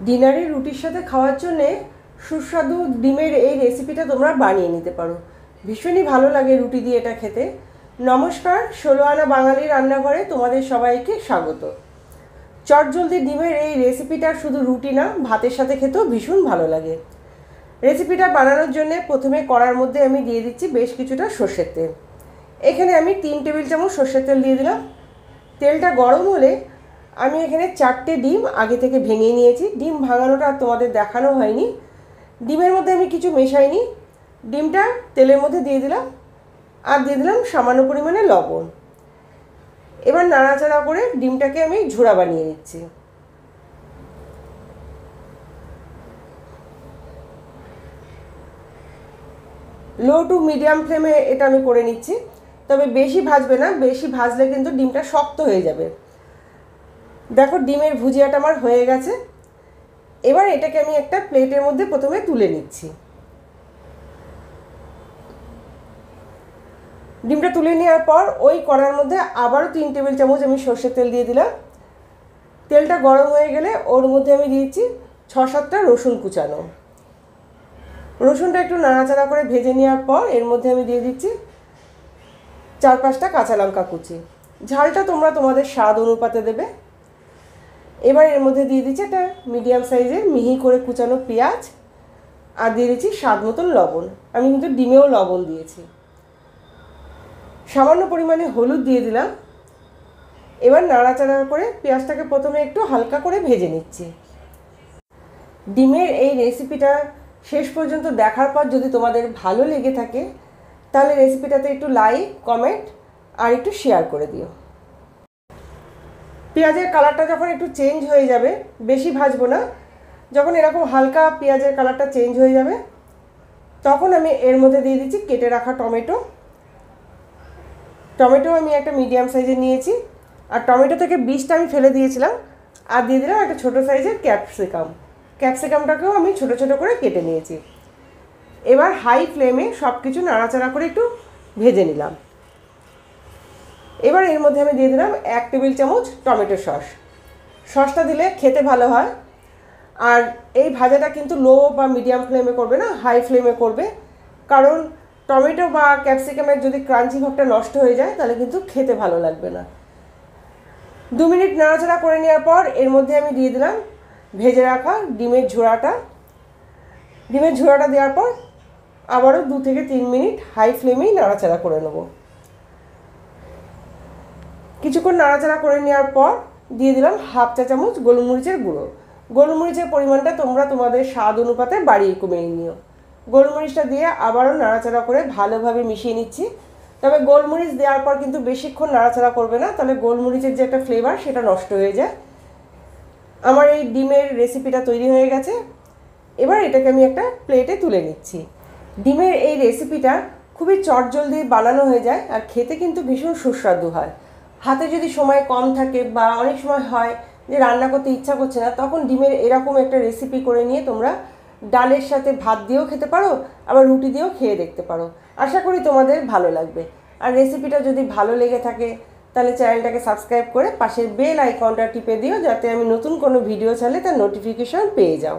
ডিনারে রুটির সাথে খাওয়ার জন্যে সুস্বাদু ডিমের এই রেসিপিটা তোমরা বানিয়ে নিতে পারো। ভীষণই ভালো লাগে রুটি দিয়ে এটা খেতে। নমস্কার, 16 আনা বাঙালি রান্নাঘরে তোমাদের সবাইকে স্বাগত। চটজলদি ডিমের এই রেসিপিটা শুধু রুটি না, ভাতের সাথে খেতেও ভীষণ ভালো লাগে। রেসিপিটা বানানোর জন্য প্রথমে কড়ার মধ্যে আমি দিয়ে দিচ্ছি বেশ কিছুটা সর্ষের তেল। এখানে আমি 3 টেবিল চামচ সর্ষের তেল দিয়ে দিলাম। তেলটা গরম হলে আমি এখানে 4টে ডিম আগে থেকে ভেঙে নিয়েছি। ডিম ভাঙানোটা আর তোমাদের দেখানো হয়নি। ডিমের মধ্যে আমি কিছু মেশাইনি। ডিমটা তেলের মধ্যে দিয়ে দিলাম আর দিয়ে দিলাম সামান্য পরিমাণে লবণ। এবার নাড়াচাড়া করে ডিমটাকে আমি ঝোড়া বানিয়ে নিচ্ছি। লো টু মিডিয়াম ফ্লেমে এটা আমি করে নিচ্ছি। তবে বেশি ভাজবে না, বেশি ভাজলে কিন্তু ডিমটা শক্ত হয়ে যাবে। দেখো ডিমের ভুজিয়াটা আমার হয়ে গেছে। এবার এটাকে আমি একটা প্লেটের মধ্যে প্রথমে তুলে নিচ্ছি। ডিমটা তুলে নেওয়ার পর ওই কড়ার মধ্যে আবারও 3 টেবিল চামচ আমি সর্ষের তেল দিয়ে দিলাম। তেলটা গরম হয়ে গেলে ওর মধ্যে আমি দিয়েছি 6-7টা রসুন কুচানো। রসুনটা একটু নাড়াচাড়া করে ভেজে নেওয়ার পর এর মধ্যে আমি দিয়ে দিচ্ছি 4-5টা কাঁচা লঙ্কা কুচি। ঝালটা তোমরা তোমাদের স্বাদ অনুপাতে দেবে। এবার এর মধ্যে দিয়ে দিচ্ছি একটা মিডিয়াম সাইজের মিহি করে কুচানো পেঁয়াজ আর দিয়ে দিচ্ছি স্বাদ মতন লবণ। আমি কিন্তু ডিমেও লবণ দিয়েছি। সামান্য পরিমাণে হলুদ দিয়ে দিলাম। এবার নাড়াচাড়া করে পেঁয়াজটাকে প্রথমে একটু হালকা করে ভেজে নিচ্ছি। ডিমের এই রেসিপিটা শেষ পর্যন্ত দেখার পর যদি তোমাদের ভালো লেগে থাকে তাহলে রেসিপিটাতে একটু লাইক, কমেন্ট আর একটু শেয়ার করে দিও। পেঁয়াজের কালারটা যখন একটু চেঞ্জ হয়ে যাবে, বেশি ভাজবো না, যখন এরকম হালকা পেঁয়াজের কালারটা চেঞ্জ হয়ে যাবে তখন আমি এর মধ্যে দিয়ে দিচ্ছি কেটে রাখা টমেটো। টমেটো আমি একটা মিডিয়াম সাইজের নিয়েছি আর টমেটো থেকে বীজটা আমি ফেলে দিয়েছিলাম। আর দিয়ে দিলাম একটা ছোটো সাইজের ক্যাপসিকাম। ক্যাপসিকামটাকেও আমি ছোটো ছোটো করে কেটে নিয়েছি। এবার হাই ফ্লেমে সব কিছু নাড়াচাড়া করে একটু ভেজে নিলাম। এবার এর মধ্যে আমি দিয়ে দিলাম 1 টেবিল চামচ টমেটো সস। সসটা দিলে খেতে ভালো হয়। আর এই ভাজাটা কিন্তু লো বা মিডিয়াম ফ্লেমে করবে না, হাই ফ্লেমে করবে, কারণ টমেটো বা ক্যাপসিকামের যদি ক্রাঞ্চি ভাবটা নষ্ট হয়ে যায় তাহলে কিন্তু খেতে ভালো লাগবে না। 2 মিনিট নাড়াচাড়া করে নেওয়ার পর এর মধ্যে আমি দিয়ে দিলাম ভেজে রাখা ডিমের ঝোড়াটা। ডিমের ঝোড়াটা দেওয়ার পর আবারও 2 থেকে 3 মিনিট হাই ফ্লেমেই নাড়াচাড়া করে নেব। কিছুক্ষণ নাড়াচাড়া করে নেওয়ার পর দিয়ে দিলাম 1/2 চা চামচ গোলমরিচের গুঁড়ো। গোলমরিচের পরিমাণটা তোমরা তোমাদের স্বাদ অনুপাতে বাড়িয়ে কমিয়ে নিও। গোলমরিচটা দিয়ে আবারও নাড়াচাড়া করে ভালোভাবে মিশিয়ে নিচ্ছি। তবে গোলমরিচ দেওয়ার পর কিন্তু বেশিক্ষণ নাড়াচাড়া করবে না, তাহলে গোলমরিচের যে একটা ফ্লেভার সেটা নষ্ট হয়ে যায়। আমার এই ডিমের রেসিপিটা তৈরি হয়ে গেছে। এবার এটাকে আমি একটা প্লেটে তুলে নিচ্ছি। ডিমের এই রেসিপিটা খুবই চটজলদি বানানো হয়ে যায় আর খেতে কিন্তু ভীষণ সুস্বাদু হয়। হাতে যদি সময় কম থাকে বা অনেক সময় হয় যে রান্না করতে ইচ্ছা করছে না, তখন ডিমের এরকম একটা রেসিপি করে নিয়ে তোমরা ডালের সাথে ভাত দিয়েও খেতে পারো, আবার রুটি দিয়েও খেয়ে দেখতে পারো। আশা করি তোমাদের ভালো লাগবে। আর রেসিপিটা যদি ভালো লেগে থাকে তাহলে চ্যানেলটাকে সাবস্ক্রাইব করে পাশের বেল আইকনটা টিপে দিও, যাতে আমি নতুন কোনো ভিডিও ছাড়লে তার নোটিফিকেশন পেয়ে যাও।